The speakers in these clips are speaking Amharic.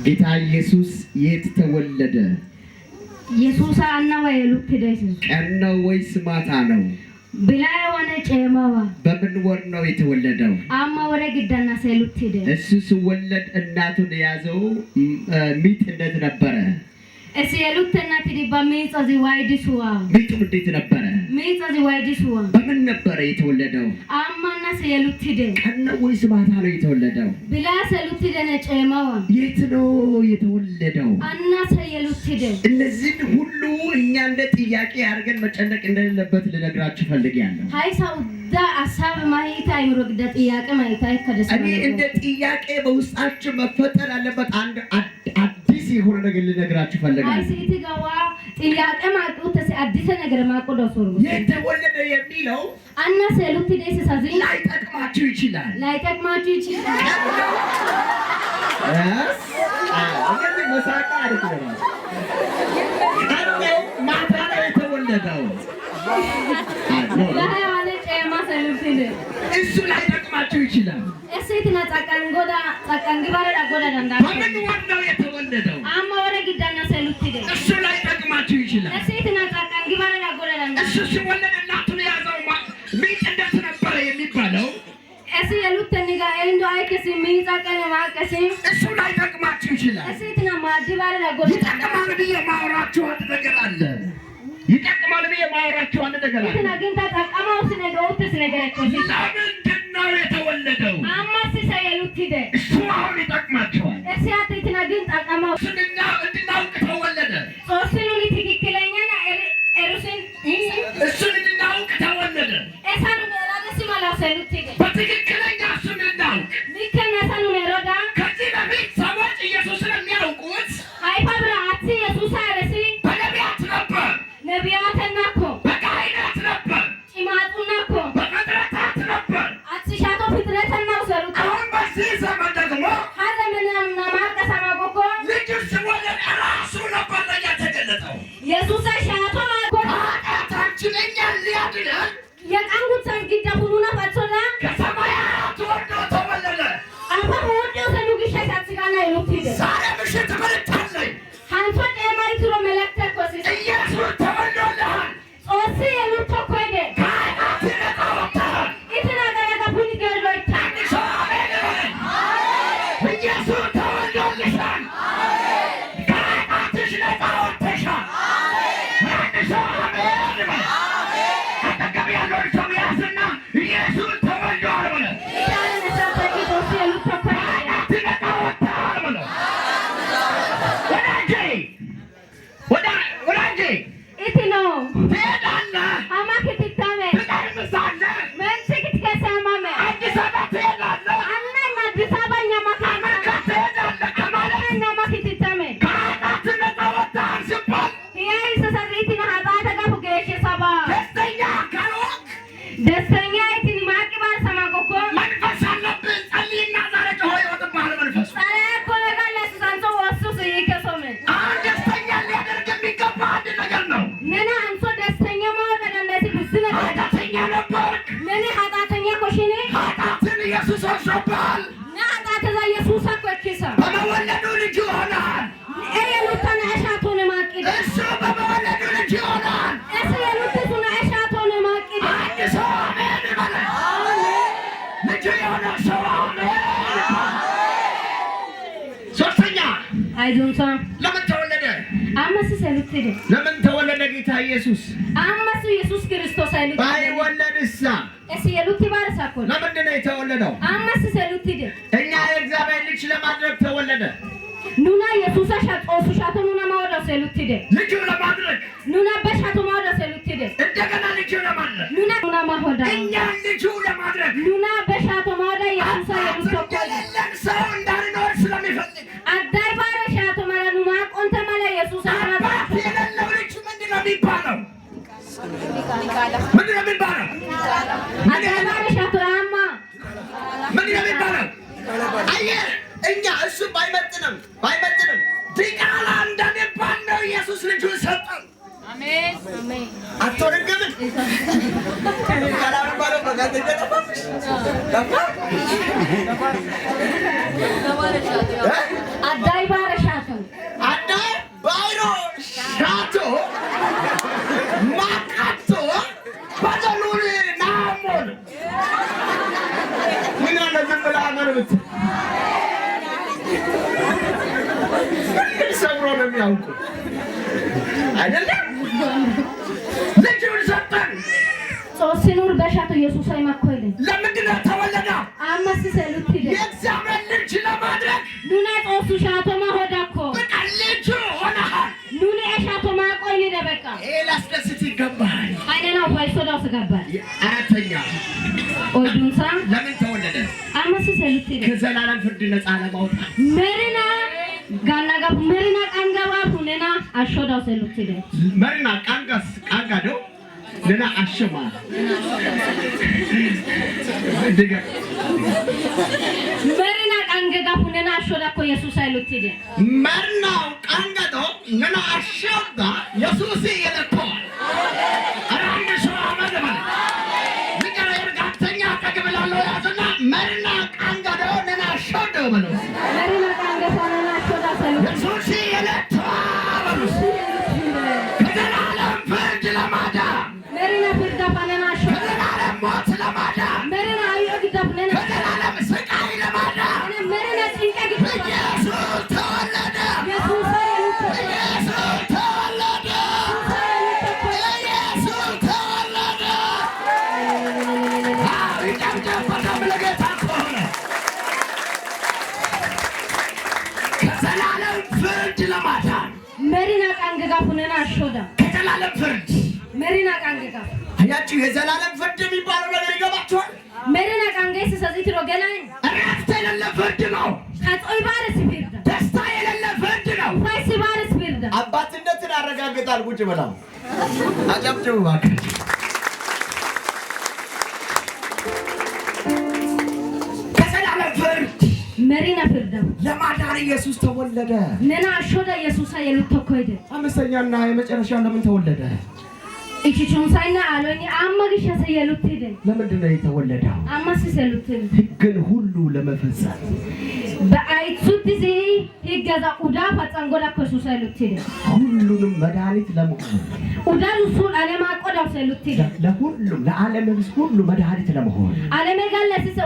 ጌታ ኢየሱስ የት ተወለደ? ኢየሱስ አና ወይሉት ደይስ ቀን ነው ወይስ ማታ ነው? ብላይ ወነ ጨማዋ በምን ወር ነው የተወለደው? አማ ወረ ግዳና ሰሉት ደ እሱ ሲወለድ እናቱን ያዘው ሚጥ እንዴት ነበረ? እሱ የሉት እናት ዲባሜጽ አዚ ዋይዲሱዋ ሚጡ እንዴት ነበረ? ሚጽ አዚ ዋይዲሱዋ በምን ነበረ የተወለደው? አማና ሰሉት ደ ቀን ነው ወይስ ማታ ነው የተወለደው? ብላ ሰሉት ደ ነጨማዋ የት ነው የተወለደው? አና ሰሉት ደ እነዚህን ሁሉ እኛ እንደ ጥያቄ አድርገን መጨነቅ እንደሌለበት ልነግራችሁ ፈልጌያለሁ። ሃይሳው ዳ አሳብ ማይታ ይምሮግዳ ጥያቄ ማይታ ይከደስ እኔ እንደ ጥያቄ በውስጣችሁ መፈጠር ያለበት አንድ አዲስ የሆነ ነገር ልነግራችሁ ፈልጋለሁ። አይሲቲ ጋዋ ጥያቄ ማቁት አዲስ ነገር ማቆዶሶሩ የተወለደ የሚለው አና ሰሉት ደይስ ሳዚ ላይጠቅማችሁ ይችላል። እንግዲህ መሳቃ አይደለም። ቀነው ማታ ነው የተወለደው። እሱ ላይጠቅማችሁ ይችላል። እሴትና ጻቃንጎዳ ጻቃንግባረ ዳጎዳ ዳንዳ በምን ወር ነው የተወለደው? አማ ወረ ግዳና ሰሉት ደ እሱ ላይጠቅማችሁ ይችላል። እሴትና ጻቃንግባረ ዳጎዳ ዳንዳ እሱ ሲወለድ እናቱን ያዘው ሚጥ እንዴት ነበረ የሚባለው? እሱ የሉት ተንጋ እንዶ አይከሲ ሚጻቀነ ማቀሲ እሱ ላይጠቅማችሁ ይችላል። እሴትና ማዲባረ ዳጎዳ ይጠቅማል ብዬ ማውራችሁ አንድ ነገር አለ። ይጠቅማል ብዬ ማውራችሁ አንድ ነገር አለ። እትና ግን ተጠቀማው ስለዶውት ስለገረከሲ ለምንድን ነው የተወለደው? አማስ ሰየሉት ደ እሱ አሁን ይጠቅማችኋል። እሴትና ግን ተጠቀማው ስንና እንድናውቅ ተወለደ። ሶስኑ ትክክለኛና እሩስን እሱን እንድናውቅ ተወለደ። እሳኑ መራደሲ ማላሰሉት ደ በትክክለኛ እሱን እንድናውቅ ሚከነሳኑ መሮዳ ከዚህ በፊት ሰዎች ኢየሱስን የሚያውቁት አይፋብራ አቲ ኢየሱስ አረሲ በነቢያት ነበር፣ ነቢያተናኮ በካህናት ነበር፣ ጭማጡናኮ በፍጥረታት ነበር። አትሻቶ ፍጥረተናው ሰሩት አሁን በዚህ ዘመን ደግሞ ሀዘምናምና ማቀሰማጎኮ ልጁ ሲወለድ ራሱ ነበር ለእኛ ተገለጠው። ኢየሱስ ሻቶ ማጎ ኃጢአታችን እኛን ሊያድነን የቃንጉት ሰንግዳ ሁሉና ፈቶና ከሰማያት ወርዶ ተወለደ። አንተ ወርዶ ሰኑግሻ ሳትጋና ይሉት ዛሬ ምሽት መልእክታለኝ። አንተ ደማይትሮ መለክተ ኮሲስ ኢየሱስ ተወልዶልሃል። ኦሲ የሉት ኮይደ ከኃጢአት ነፃ ወጥተሃል። ኢትና ገረጋ ፑኒ ገርዶይታ አንድ ሰው አሜን ይበል። ኢየሱስ ተወልዶልሻል። ከኃጢአትሽ ነፃ ወጥተሻል። አንድ ሰው አሜን ይበል። አጠገብ ያለውን ሰው ያዝና ኢየሱስ ተወልዷል በለው። ኦሲ የሉት ኮይደ ከኃጢአት ነፃ ወጥተሃል በለው። ወዳጄ ኢትኖ ትሄዳለህ፣ አማክትታሜ ትቀድምሳለህ፣ መንስክት ከሰማመ አዲስ አበባ ትሄዳለህ፣ አናና አዲስ አበባ አሜሪካ ትሄዳለህ ከማለት ማክትታሜ ከኃጢአት ነፃ ወጥተሃል ሲባል ያይ ሰሰሪቲና ሀጣተ ጋፉ ገሽ ሰባ ደስተኛ ካልሆንክ ደስተኛ ኢትን ማቂባር ሰማቆኮ መንፈስ አለብህ። ጸልይና ዛሬ ጮኸ ይወጥብሃል መንፈሱ። ኮለጋለስ ሳንሶ ወሱስ ይከሶመ አሁን ደስተኛ ሊያደርግ የሚገባ አንድ ነገር ነው። ነና አንሶ ደስተኛ ማወደደ እንደዚህ ብስነ ኃጢአተኛ ነበርክ። ነኔ ሀጣተኛ ኮሽኔ ኃጢአትን ኢየሱስ ወስዶብሃል። ናጣተዛ ኢየሱስ አቆኪሳ በመወለዱ ልጅ ሆነሃል። ኤየሉታና አሻቶነ ማቂደ እሱ በመወለዱ ልጅ ሆነሃል። እሱ የሉቱና አሻቶነ ማቂደ አንድ ሰው አሜን ይበል። ልጁ የሆነ ሰው አሜን ይበል። ሶስተኛ አይዞንሳ ለምን ተወለደ? አመስ ሰሉትደ ለምን ተወለደ ጌታ ኢየሱስ? አመስ ኢየሱስ ክርስቶስ አይሉት ባይወለድሳ እሱ የሉት ባረሳኮ ለምንድን ነው የተወለደው? አመስ ሰሉትደ እኛ የእግዚአብሔር ልጅ ለማድረግ ተወለደ። ኑና ኢየሱስ ሻጦሱ ሻቶ ኑና ማወዳ ሰሉትደ ልጁ ለማድረግ ኑና በሻቶ ማወዳ ሰሉትደ እንደገና ልጁ ለማድረግ ኑና ማወዳ እኛ ልጁ ለማድረግ ኑና በሻቶ ማወዳ ኢየሱስ የሉት ኮኮ የሌለን ሰው እንዳንኖር ስለሚፈልግ አዳይ ባረ ሻቶ ማለ ኑና ቆንተ ማለ ኢየሱስ አባት የሌለው ልጅ ምንድን ነው የሚባለው? ምንድን ነው የሚባለው? አዳይ ባረ ሻቶ አማ ምንድን ነው የሚባለው? አየህ እኛ እሱ ባይመጥንም ዲቃላ እንደሚባል ነው ኢየሱስ ልጁን ሰጠን። አሜን አትወርግም ካላም ባለው በጋዜ ተጠፋሽ አዳይ ባረሻቱ አዳይ ባይሮ ሻቶ ማቃቶ ባደሉሪ ናሞን ምን አለ ዝምብላ አገርብት ሰብሮ ነው የሚያውቁ አይደለም ልጅውን ሰጠን ሶስኑር በሻቱ ኢየሱስ አይማኮይለ ለምንድን ነው ተወለደ አማስ ሰሉት ሂደ የእግዚአብሔር ልጅ ለማድረግ ኑና ጦሱ ሻቶ ማሆዳኮ በቃ ልጅ ሆነሃል ኑና ሻቶ ማቆይ ለበቃ ላስደስት ይገባል አይነና ፋይሶዳው ስጋባል አራተኛ ኦዱንሳ ለምን ተወለደ አማስ ሰሉት ሂደ ከዘላለም ፍርድ ነፃ ለማውጣት መሪና ጋናጋ መሪና ቃንጋባ ሁነና አሾዳው ሰሉት ሂደ መሪና ቃንጋዶ ለና አሸማ ደጋ መሪና ቃንጋጋ ሁነና አሾዳኮ ኢየሱስ አይሉት ሂደ መሪና ቃንጋዶ ለና አሸዳ ኢየሱስ የለኮ አራንደ ሰው አመደማ ንገረ እርጋተኛ ተቀበላለው ያዘና መሪና ቃንጋዶ ለና አሸዳ ብሎ መሪና ቃንጋጋ ሁነና አሾዳ ሰሉት ኢየሱስ የለኮ ብሎ ከዘላለም ፍርድ ለማዳን መሪና ፍርዳ ፈነና አሾዳ ከዘላለም ሞት ለማዳን መሪና አይወግዳ ፈነና ከዘላለም ስቃይ ለማዳን መሪና ጭንቀት ኢየሱስ ተወለደ ኢየሱስ አይሉት ኢየሱስ ተወለደ ኢየሱስ ተወለደ ከዘላለም ፍርድ ለማዳን መሪና ቃንጋጋ ሁነና አሾዳ ከዘላለም ፍርድ መሪና ቃንጋጋ አያችሁ የዘላለም ፍርድ የሚባለው ነገር ይገባችኋል መሪና ቃንጋይስ ሰዚት ሮገላኝ እረፍት የሌለ ፍርድ ነው ካጾይ ባረስ ቢርዳ ደስታ የሌለ ፍርድ ነው ፋይስ ባረስ ቢርዳ አባትነትን አረጋግጣል ቁጭ ብላ አጨብጭቡ እባክህ ከዘላለም ፍርድ መሪና ፍርዳ ለማዳን ኢየሱስ ተወለደ ነና አሾዳ ኢየሱስ አይሉት ተኮይደ አምስተኛና የመጨረሻ ለምን ተወለደ እቺቹን ሳይና አሎኒ አማግሽ ሰየሉት ሄደ ለምንድን ነው የተወለደው አማስ ሰሉት ሕግን ሁሉ ለመፈጸም በአይቱት ዚ ይገዛ ኡዳ ፈጸንጎዳ ከሱስ አይሉት ሄደ ሁሉንም መድኃኒት ለመሆን ኡዳን ሱል አለማ ቆዳው ሰሉት ሄደ ለሁሉም ለዓለም ሕዝብ ሁሉ መድኃኒት ለመሆን አለመ ጋለስ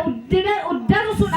ኡዳን ሱል